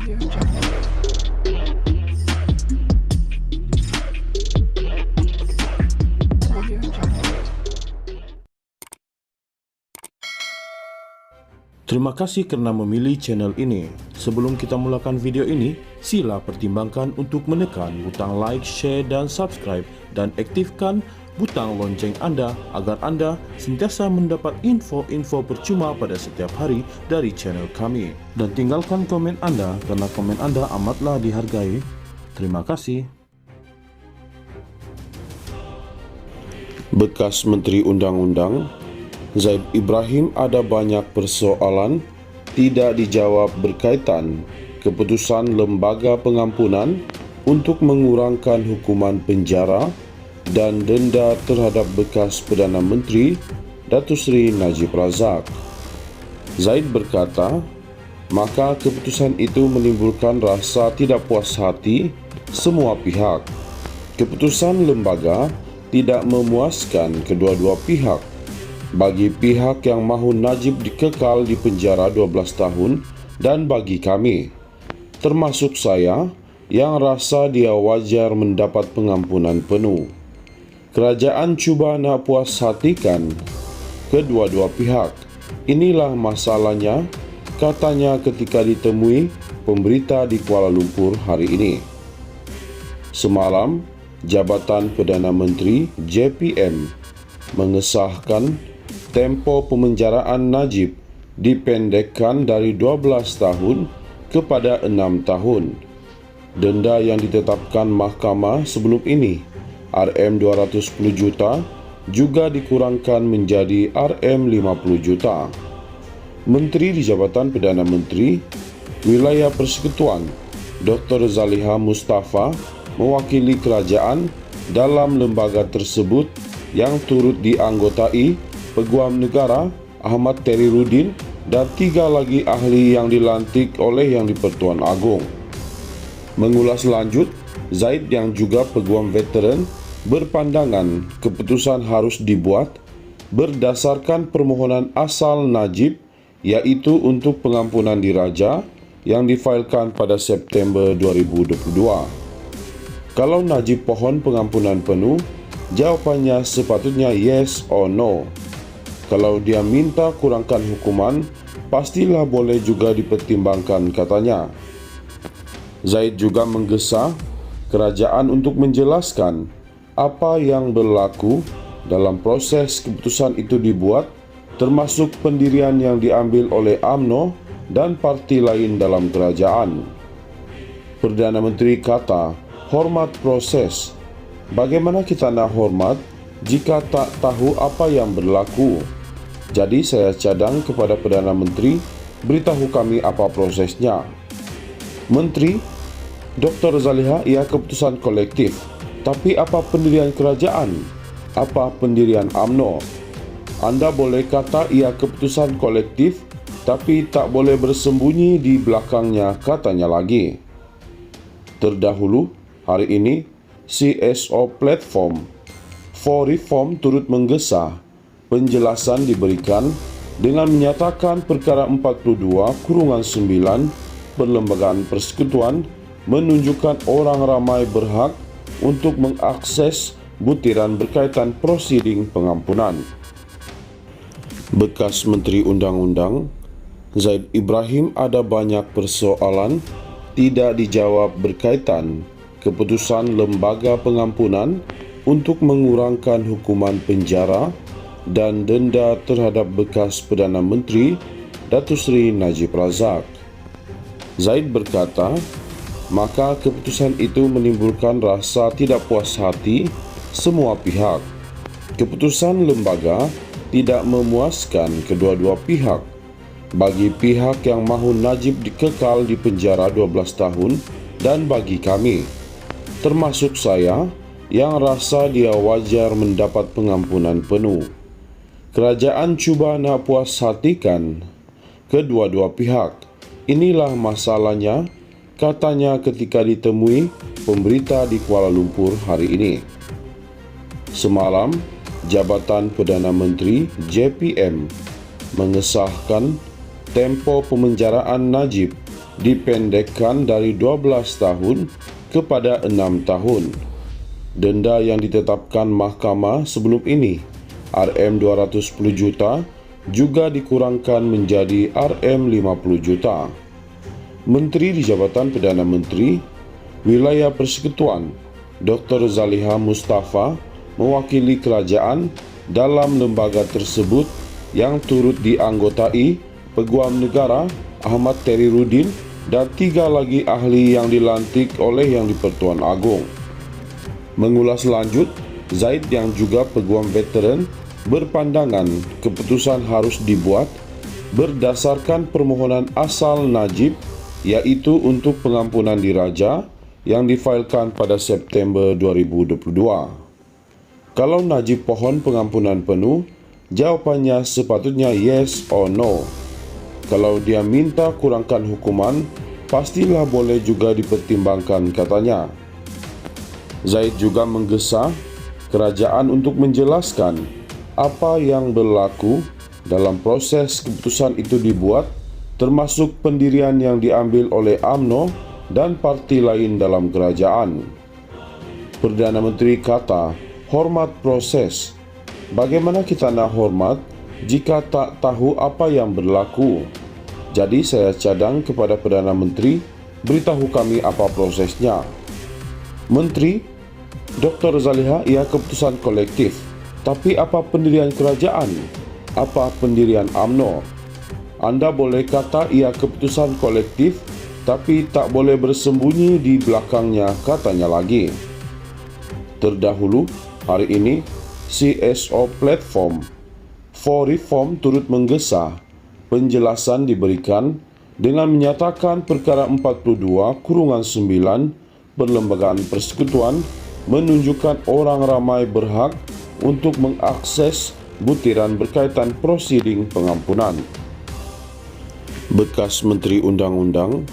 Terima kasih karena memilih channel ini. Sebelum kita mulakan video ini, sila pertimbangkan untuk menekan butang like, share, dan subscribe, dan aktifkan butang lonceng Anda agar Anda sentiasa mendapat info-info percuma pada setiap hari dari channel kami. Dan tinggalkan komen Anda karena komen Anda amatlah dihargai. Terima kasih. Bekas Menteri Undang-Undang Zaid Ibrahim ada banyak persoalan tidak dijawab berkaitan keputusan Lembaga Pengampunan untuk mengurangkan hukuman penjara dan denda terhadap bekas Perdana Menteri Datuk Seri Najib Razak. Zaid berkata, maka keputusan itu menimbulkan rasa tidak puas hati semua pihak. Keputusan lembaga tidak memuaskan kedua-dua pihak. Bagi pihak yang mahu Najib dikekal di penjara 12 tahun dan bagi kami, termasuk saya, yang rasa dia wajar mendapat pengampunan penuh. Kerajaan cuba nak puas hatikan kedua-dua pihak. Inilah masalahnya, katanya ketika ditemui pemberita di Kuala Lumpur hari ini. Semalam, Jabatan Perdana Menteri JPM mengesahkan tempo pemenjaraan Najib dipendekkan dari 12 tahun kepada 6 tahun. Denda yang ditetapkan mahkamah sebelum ini, RM210 juta, juga dikurangkan menjadi RM50 juta. Menteri di Jabatan Perdana Menteri Wilayah Persekutuan, Dr. Zaliha Mustafa, mewakili kerajaan dalam lembaga tersebut yang turut dianggotai Peguam Negara Ahmad Terry Rudin dan 3 lagi ahli yang dilantik oleh Yang di-Pertuan Agong. Mengulas lanjut, Zaid yang juga peguam veteran berpandangan keputusan harus dibuat berdasarkan permohonan asal Najib, iaitu untuk pengampunan diraja yang difailkan pada September 2022. Kalau Najib pohon pengampunan penuh, jawapannya sepatutnya yes or no. Kalau dia minta kurangkan hukuman, pastilah boleh juga dipertimbangkan, katanya. Zaid juga menggesa kerajaan untuk menjelaskan apa yang berlaku dalam proses keputusan itu dibuat, termasuk pendirian yang diambil oleh UMNO dan parti lain dalam kerajaan. Perdana Menteri kata, hormat proses. Bagaimana kita nak hormat jika tak tahu apa yang berlaku? Jadi saya cadang kepada Perdana Menteri, beritahu kami apa prosesnya. Menteri, Dr. Zaliha, ia keputusan kolektif. Tapi apa pendirian kerajaan? Apa pendirian UMNO? Anda boleh kata ia keputusan kolektif, tapi tak boleh bersembunyi di belakangnya, katanya lagi. Terdahulu, hari ini, CSO Platform for Reform turut menggesa penjelasan diberikan dengan menyatakan perkara 42/9 Perlembagaan Persekutuan menunjukkan orang ramai berhak untuk mengakses butiran berkaitan prosiding pengampunan. Bekas Menteri Undang-Undang Zaid Ibrahim ada banyak persoalan tidak dijawab berkaitan keputusan Lembaga Pengampunan untuk mengurangkan hukuman penjara dan denda terhadap bekas Perdana Menteri Datuk Seri Najib Razak. Zaid berkata, maka keputusan itu menimbulkan rasa tidak puas hati semua pihak. Keputusan lembaga tidak memuaskan kedua-dua pihak. Bagi pihak yang mahu Najib dikekal di penjara 12 tahun dan bagi kami, termasuk saya, yang rasa dia wajar mendapat pengampunan penuh. Kerajaan cuba nak puas hatikan kedua-dua pihak. Inilah masalahnya, katanya ketika ditemui pemberita di Kuala Lumpur hari ini. Semalam, Jabatan Perdana Menteri JPM mengesahkan tempo pemenjaraan Najib dipendekkan dari 12 tahun kepada 6 tahun. Denda yang ditetapkan mahkamah sebelum ini, Rm210 juta, juga dikurangkan menjadi Rm50 juta. Menteri di Jabatan Perdana Menteri, Wilayah Persekutuan, Dr. Zaliha Mustafa mewakili kerajaan dalam lembaga tersebut yang turut dianggotai Peguam Negara Ahmad Teriruddin dan 3 lagi ahli yang dilantik oleh Yang di-Pertuan Agong. Mengulas lanjut, Zaid yang juga peguam veteran berpandangan keputusan harus dibuat berdasarkan permohonan asal Najib, yaitu untuk pengampunan diraja yang difailkan pada September 2022. Kalau Najib pohon pengampunan penuh, jawapannya sepatutnya yes or no. Kalau dia minta kurangkan hukuman, pastilah boleh juga dipertimbangkan, katanya. Zaid juga menggesa kerajaan untuk menjelaskan apa yang berlaku dalam proses keputusan itu dibuat, termasuk pendirian yang diambil oleh UMNO dan parti lain dalam kerajaan. Perdana Menteri kata, hormat proses. Bagaimana kita nak hormat jika tak tahu apa yang berlaku? Jadi saya cadang kepada Perdana Menteri, beritahu kami apa prosesnya. Menteri, Dr. Zaliha, ia keputusan kolektif. Tapi apa pendirian kerajaan? Apa pendirian UMNO? Anda boleh kata ia keputusan kolektif, tapi tak boleh bersembunyi di belakangnya, katanya lagi. Terdahulu, hari ini, CSO Platform for Reform turut menggesa penjelasan diberikan dengan menyatakan perkara 42/9 Perlembagaan Persekutuan menunjukkan orang ramai berhak untuk mengakses butiran berkaitan prosiding pengampunan. Bekas Menteri Undang-Undang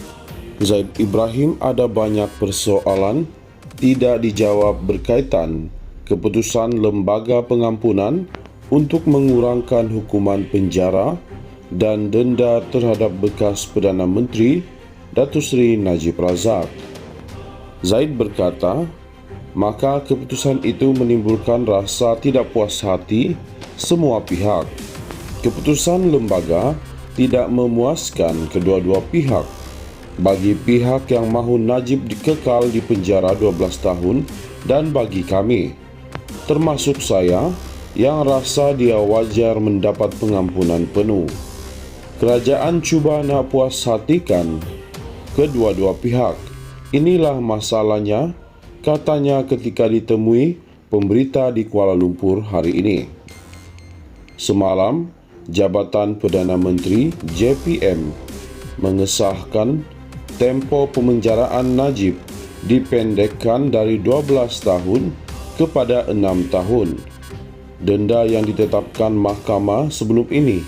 Zaid Ibrahim ada banyak persoalan tidak dijawab berkaitan keputusan Lembaga Pengampunan untuk mengurangkan hukuman penjara dan denda terhadap bekas Perdana Menteri Datuk Seri Najib Razak. Zaid berkata, maka keputusan itu menimbulkan rasa tidak puas hati semua pihak. Keputusan lembaga tidak memuaskan kedua-dua pihak. Bagi pihak yang mahu Najib dikekal di penjara 12 tahun dan bagi kami, termasuk saya, yang rasa dia wajar mendapat pengampunan penuh. Kerajaan cuba nak puas hatikan kedua-dua pihak. Inilah masalahnya, katanya ketika ditemui pemberita di Kuala Lumpur hari ini. Semalam, Jabatan Perdana Menteri JPM mengesahkan tempoh pemenjaraan Najib dipendekkan dari 12 tahun kepada 6 tahun. Denda yang ditetapkan mahkamah sebelum ini,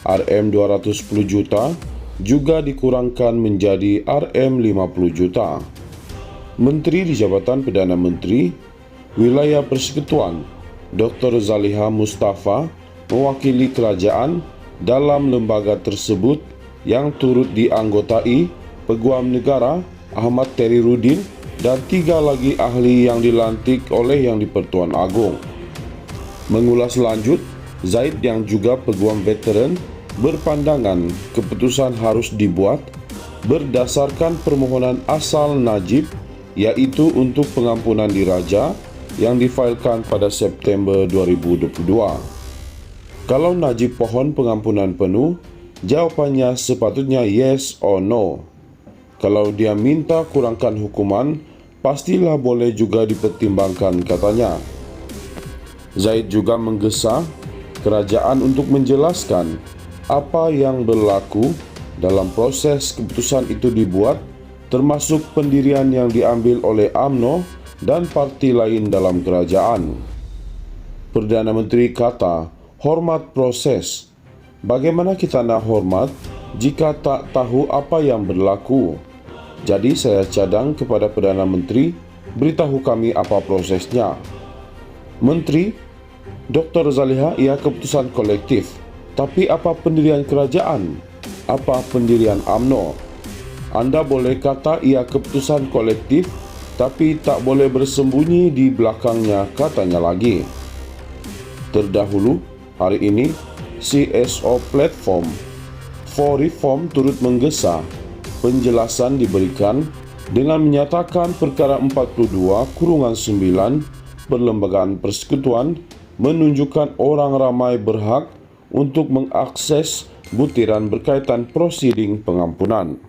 Rm210 juta, juga dikurangkan menjadi Rm50 juta. Menteri di Jabatan Perdana Menteri, Wilayah Persekutuan, Dr. Zaliha Mustafa mewakili kerajaan dalam lembaga tersebut yang turut dianggotai Peguam Negara Ahmad Teriruddin dan 3 lagi ahli yang dilantik oleh Yang di-Pertuan Agong. Mengulas lanjut, Zaid yang juga peguam veteran berpandangan keputusan harus dibuat berdasarkan permohonan asal Najib, yaitu untuk pengampunan diraja yang difailkan pada September 2022. Kalau Najib pohon pengampunan penuh, jawapannya sepatutnya yes or no. Kalau dia minta kurangkan hukuman, pastilah boleh juga dipertimbangkan, katanya. Zaid juga menggesa kerajaan untuk menjelaskan apa yang berlaku dalam proses keputusan itu dibuat, termasuk pendirian yang diambil oleh UMNO dan parti lain dalam kerajaan. Perdana Menteri kata, hormat proses. Bagaimana kita nak hormat jika tak tahu apa yang berlaku? Jadi saya cadang kepada Perdana Menteri, beritahu kami apa prosesnya. Menteri, Dr. Zaliha, ia keputusan kolektif. Tapi apa pendirian kerajaan? Apa pendirian UMNO? Anda boleh kata ia keputusan kolektif, tapi tak boleh bersembunyi di belakangnya, katanya lagi. Terdahulu, hari ini, CSO Platform for Reform turut menggesa. Penjelasan diberikan dengan menyatakan perkara 42/9 Perlembagaan Persekutuan menunjukkan orang ramai berhak untuk mengakses butiran berkaitan prosiding pengampunan.